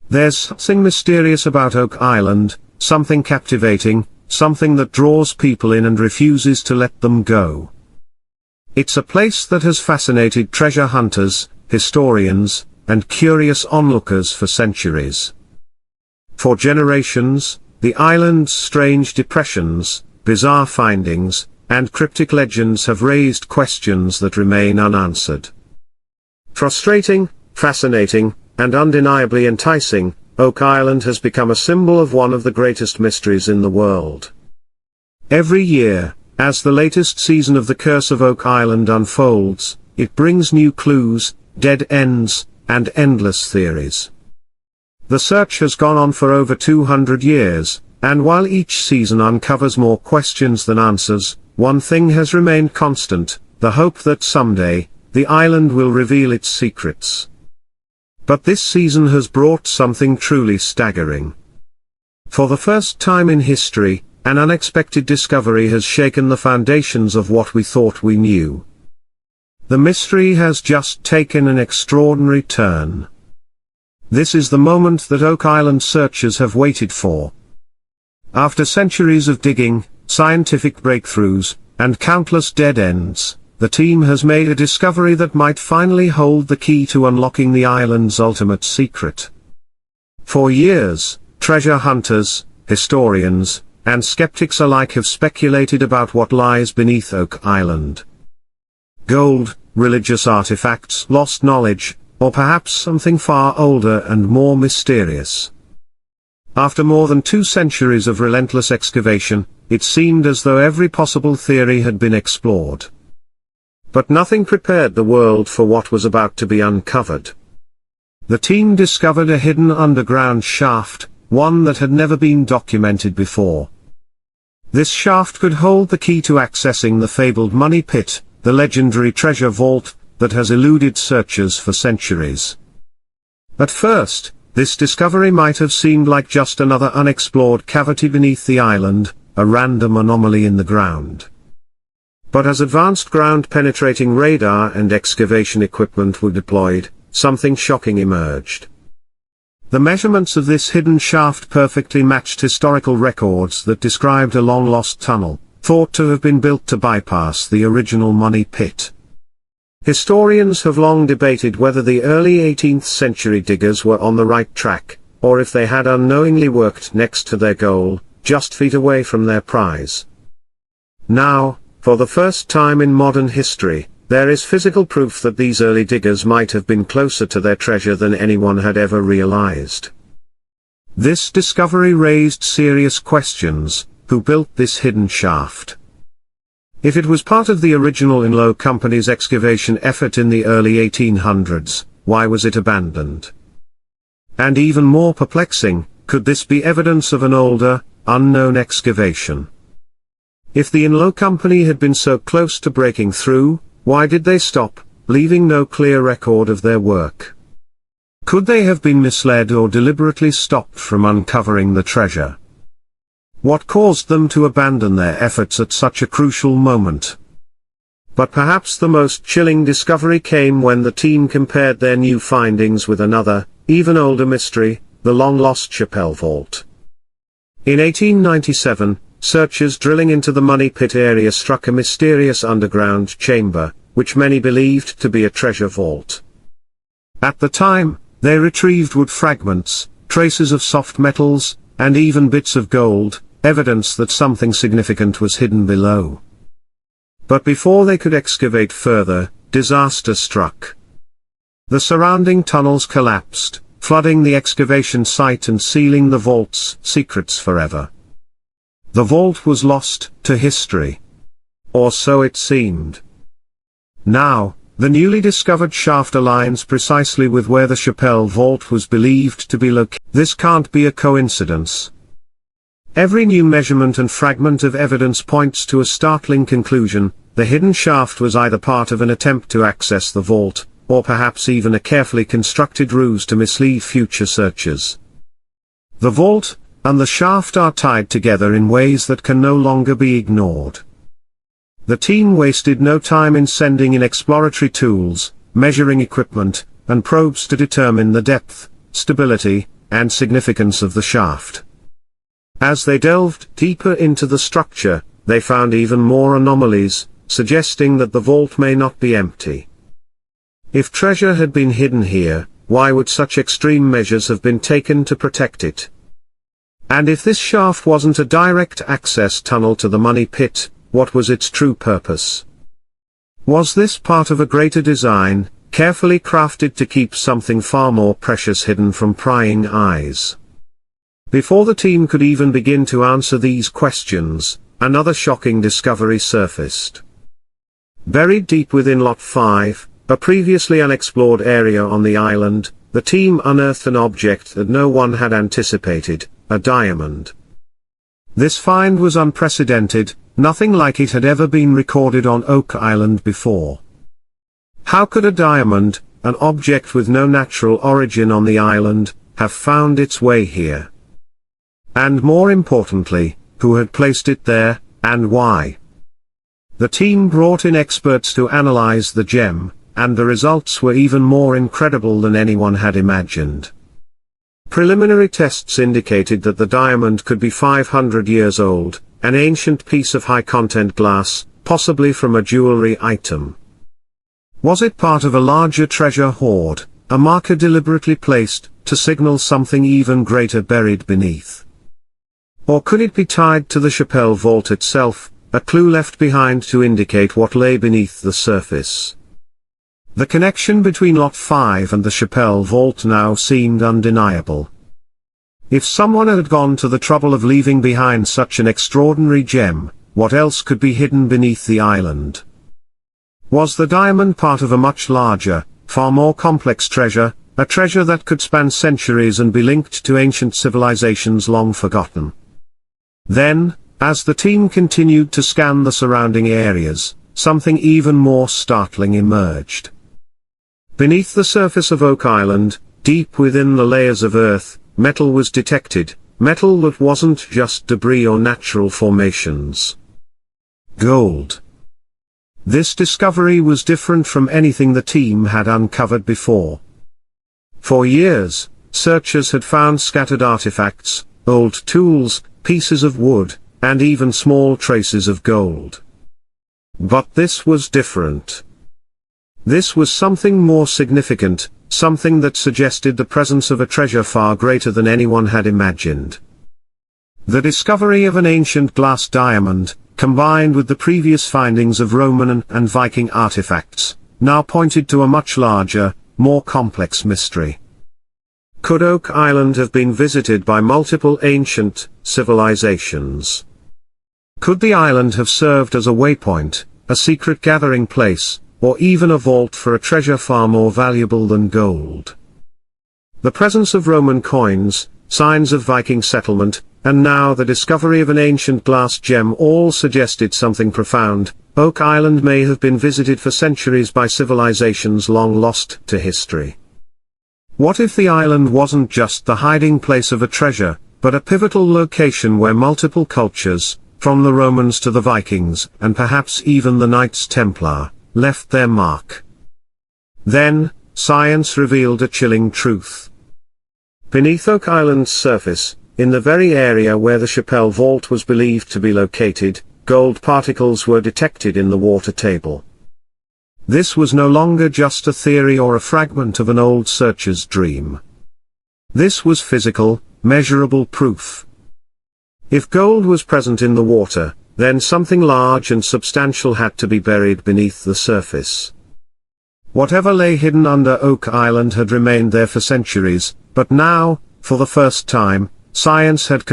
There's something mysterious about Oak Island, something captivating, something that draws people in and refuses to let them go. It's a place that has fascinated treasure hunters, historians, and curious onlookers for centuries. For generations, the island's strange depressions, bizarre findings, and cryptic legends have raised questions that remain unanswered. Frustrating, fascinating, and undeniably enticing, Oak Island has become a symbol of one of the greatest mysteries in the world. Every year, as the latest season of The Curse of Oak Island unfolds, it brings new clues, dead ends, and endless theories. The search has gone on for over 200 years, and while each season uncovers more questions than answers, one thing has remained constant: the hope that someday, the island will reveal its secrets. But this season has brought something truly staggering. For the first time in history, an unexpected discovery has shaken the foundations of what we thought we knew. The mystery has just taken an extraordinary turn. This is the moment that Oak Island searchers have waited for. After centuries of digging, scientific breakthroughs, and countless dead ends, the team has made a discovery that might finally hold the key to unlocking the island's ultimate secret. For years, treasure hunters, historians, and skeptics alike have speculated about what lies beneath Oak Island. Gold, religious artifacts, lost knowledge, or perhaps something far older and more mysterious. After more than 2 centuries of relentless excavation, it seemed as though every possible theory had been explored. But nothing prepared the world for what was about to be uncovered. The team discovered a hidden underground shaft, one that had never been documented before. This shaft could hold the key to accessing the fabled money pit, the legendary treasure vault that has eluded searchers for centuries. At first, this discovery might have seemed like just another unexplored cavity beneath the island, a random anomaly in the ground. But as advanced ground-penetrating radar and excavation equipment were deployed, something shocking emerged. The measurements of this hidden shaft perfectly matched historical records that described a long-lost tunnel, thought to have been built to bypass the original money pit. Historians have long debated whether the early 18th century diggers were on the right track, or if they had unknowingly worked next to their goal, just feet away from their prize. Now, for the first time in modern history, there is physical proof that these early diggers might have been closer to their treasure than anyone had ever realized. This discovery raised serious questions: who built this hidden shaft? If it was part of the original Inlo Company's excavation effort in the early 1800s, why was it abandoned? And even more perplexing, could this be evidence of an older, unknown excavation? If the Inlo Company had been so close to breaking through, why did they stop, leaving no clear record of their work? Could they have been misled or deliberately stopped from uncovering the treasure? What caused them to abandon their efforts at such a crucial moment? But perhaps the most chilling discovery came when the team compared their new findings with another, even older mystery, the long-lost Chappelle Vault. In 1897, searchers drilling into the money pit area struck a mysterious underground chamber, which many believed to be a treasure vault. At the time, they retrieved wood fragments, traces of soft metals, and even bits of gold, evidence that something significant was hidden below. But before they could excavate further, disaster struck. The surrounding tunnels collapsed, flooding the excavation site and sealing the vault's secrets forever. The vault was lost to history. Or so it seemed. Now, the newly discovered shaft aligns precisely with where the Chappelle Vault was believed to be located. This can't be a coincidence. Every new measurement and fragment of evidence points to a startling conclusion: the hidden shaft was either part of an attempt to access the vault, or perhaps even a carefully constructed ruse to mislead future searchers. The vault and the shaft are tied together in ways that can no longer be ignored. The team wasted no time in sending in exploratory tools, measuring equipment, and probes to determine the depth, stability, and significance of the shaft. As they delved deeper into the structure, they found even more anomalies, suggesting that the vault may not be empty. If treasure had been hidden here, why would such extreme measures have been taken to protect it? And if this shaft wasn't a direct access tunnel to the money pit, what was its true purpose? Was this part of a greater design, carefully crafted to keep something far more precious hidden from prying eyes? Before the team could even begin to answer these questions, another shocking discovery surfaced. Buried deep within Lot 5, a previously unexplored area on the island, the team unearthed an object that no one had anticipated, a diamond. This find was unprecedented, nothing like it had ever been recorded on Oak Island before. How could a diamond, an object with no natural origin on the island, have found its way here? And more importantly, who had placed it there, and why? The team brought in experts to analyze the gem, and the results were even more incredible than anyone had imagined. Preliminary tests indicated that the diamond could be 500 years old, an ancient piece of high-content glass, possibly from a jewelry item. Was it part of a larger treasure hoard, a marker deliberately placed, to signal something even greater buried beneath? Or could it be tied to the Chappelle vault itself, a clue left behind to indicate what lay beneath the surface? The connection between Lot 5 and the Chappelle vault now seemed undeniable. If someone had gone to the trouble of leaving behind such an extraordinary gem, what else could be hidden beneath the island? Was the diamond part of a much larger, far more complex treasure, a treasure that could span centuries and be linked to ancient civilizations long forgotten? Then, as the team continued to scan the surrounding areas, something even more startling emerged. Beneath the surface of Oak Island, deep within the layers of earth, metal was detected, metal that wasn't just debris or natural formations. Gold. This discovery was different from anything the team had uncovered before. For years, searchers had found scattered artifacts, old tools, pieces of wood, and even small traces of gold. But this was different. This was something more significant, something that suggested the presence of a treasure far greater than anyone had imagined. The discovery of an ancient glass diamond, combined with the previous findings of Roman and Viking artifacts, now pointed to a much larger, more complex mystery. Could Oak Island have been visited by multiple ancient civilizations? Could the island have served as a waypoint, a secret gathering place, or even a vault for a treasure far more valuable than gold? The presence of Roman coins, signs of Viking settlement, and now the discovery of an ancient glass gem all suggested something profound. Oak Island may have been visited for centuries by civilizations long lost to history. What if the island wasn't just the hiding place of a treasure, but a pivotal location where multiple cultures, from the Romans to the Vikings, and perhaps even the Knights Templar, left their mark? Then, science revealed a chilling truth. Beneath Oak Island's surface, in the very area where the Chappelle vault was believed to be located, gold particles were detected in the water table. This was no longer just a theory or a fragment of an old searcher's dream. This was physical, measurable proof. If gold was present in the water, then something large and substantial had to be buried beneath the surface. Whatever lay hidden under Oak Island had remained there for centuries, but now, for the first time, science had